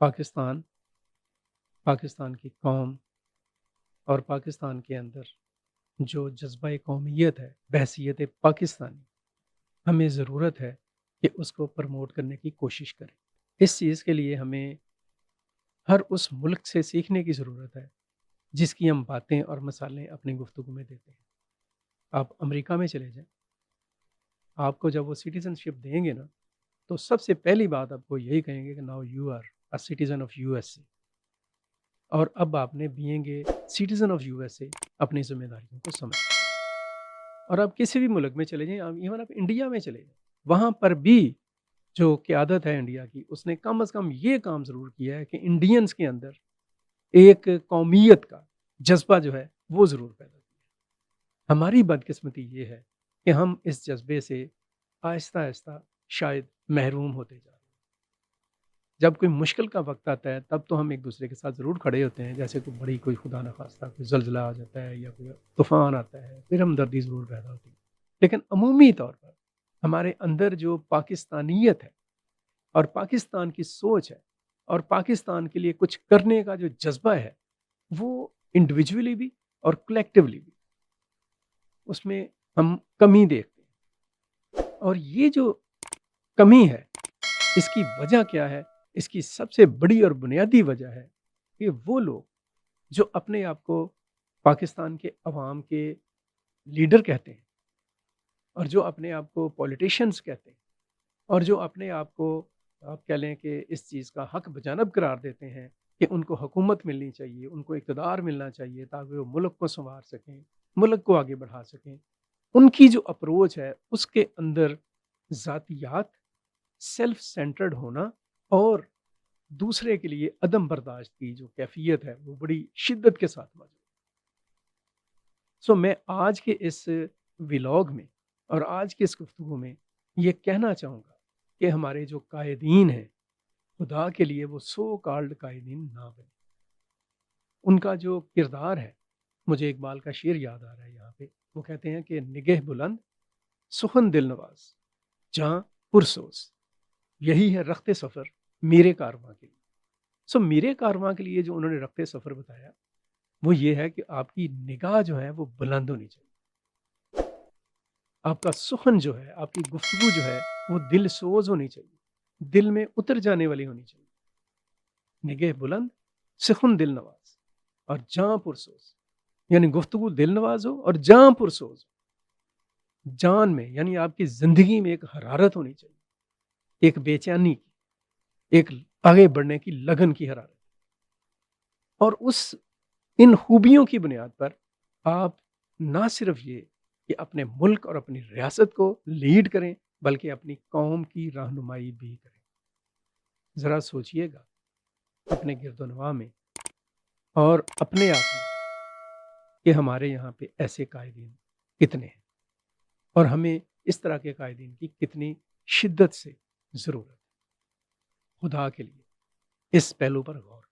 پاکستان، پاکستان کی قوم اور پاکستان کے اندر جو جذبہ قومیت ہے بحیثیت پاکستانی، ہمیں ضرورت ہے کہ اس کو پروموٹ کرنے کی کوشش کریں۔ اس چیز کے لیے ہمیں ہر اس ملک سے سیکھنے کی ضرورت ہے جس کی ہم باتیں اور مثالیں اپنی گفتگو میں دیتے ہیں۔ آپ امریکہ میں چلے جائیں، آپ کو جب وہ سٹیزن شپ دیں گے نا تو سب سے پہلی بات آپ کو یہی کہیں گے کہ now you are a citizen of U S A, اور اب آپ نے being a citizen of U S A اپنی ذمہ داریوں کو سمجھ۔ اور آپ کسی بھی ملک میں چلے جائیں، ایون آپ انڈیا میں چلے جائیں، وہاں پر بھی جو قیادت ہے انڈیا کی، اس نے کم از کم یہ کام ضرور کیا ہے کہ انڈینز کے اندر ایک قومیت کا جذبہ جو ہے وہ ضرور پیدا کیا۔ ہماری بدقسمتی یہ ہے کہ ہم اس جذبے سے آہستہ آہستہ شاید محروم ہوتے جا رہے ہیں۔ جب کوئی مشکل کا وقت آتا ہے تب تو ہم ایک دوسرے کے ساتھ ضرور کھڑے ہوتے ہیں، جیسے کوئی خدا نخواستہ کوئی زلزلہ آ جاتا ہے یا کوئی طوفان آتا ہے، پھر ہمدردی ضرور پیدا ہوتی ہے، لیکن عمومی طور پر ہمارے اندر جو پاکستانیت ہے اور پاکستان کی سوچ ہے اور پاکستان کے لیے کچھ کرنے کا جو جذبہ ہے، وہ انڈیویجولی بھی اور کلیکٹیولی بھی اس میں ہم کمی دیکھتے ہیں۔ اور یہ جو کمی ہے، اس کی وجہ کیا ہے؟ اس کی سب سے بڑی اور بنیادی وجہ ہے کہ وہ لوگ جو اپنے آپ کو پاکستان کے عوام کے لیڈر کہتے ہیں، اور جو اپنے آپ کو پولیٹیشنز کہتے ہیں، اور جو اپنے آپ کو آپ کہہ لیں کہ اس چیز کا حق بجانب قرار دیتے ہیں کہ ان کو حکومت ملنی چاہیے، ان کو اقتدار ملنا چاہیے تاکہ وہ ملک کو سنوار سکیں، ملک کو آگے بڑھا سکیں، ان کی جو اپروچ ہے اس کے اندر ذاتیات، سیلف سینٹرڈ ہونا اور دوسرے کے لیے عدم برداشت کی جو کیفیت ہے وہ بڑی شدت کے ساتھ موجود ہے۔ میں آج کے اس ولاگ میں اور آج کے اس گفتگو میں یہ کہنا چاہوں گا کہ ہمارے جو قائدین ہیں، خدا کے لیے وہ سو کالڈ قائدین نہ بنے۔ ان کا جو کردار ہے، مجھے اقبال کا شعر یاد آ رہا ہے یہاں پہ، وہ کہتے ہیں کہ نگہ بلند سخن دل نواز جہاں پرسوز، یہی ہے رخت سفر میرے کارواں کے لیے۔ میرے کارواں کے لیے جو انہوں نے رخت سفر بتایا وہ یہ ہے کہ آپ کی نگاہ جو ہے وہ بلند ہونی چاہیے، آپ کا سخن جو ہے، آپ کی گفتگو جو ہے وہ دل سوز ہونی چاہیے، دل میں اتر جانے والی ہونی چاہیے۔ نگہ بلند سخن دل نواز اور جاں پرسوز، یعنی گفتگو دل نواز ہو اور جاں پرسوز ہو۔ جان میں یعنی آپ کی زندگی میں ایک حرارت ہونی چاہیے، ایک بے چینی کی، ایک آگے بڑھنے کی لگن کی حرارت، اور ان خوبیوں کی بنیاد پر آپ نہ صرف یہ کہ اپنے ملک اور اپنی ریاست کو لیڈ کریں بلکہ اپنی قوم کی رہنمائی بھی کریں۔ ذرا سوچئے گا اپنے گرد و نواح میں اور اپنے آپ میں کہ ہمارے یہاں پہ ایسے قائدین کتنے ہیں اور ہمیں اس طرح کے قائدین کی کتنی شدت سے ضرورت ہے۔ خدا کے لیے اس پہلو پر غور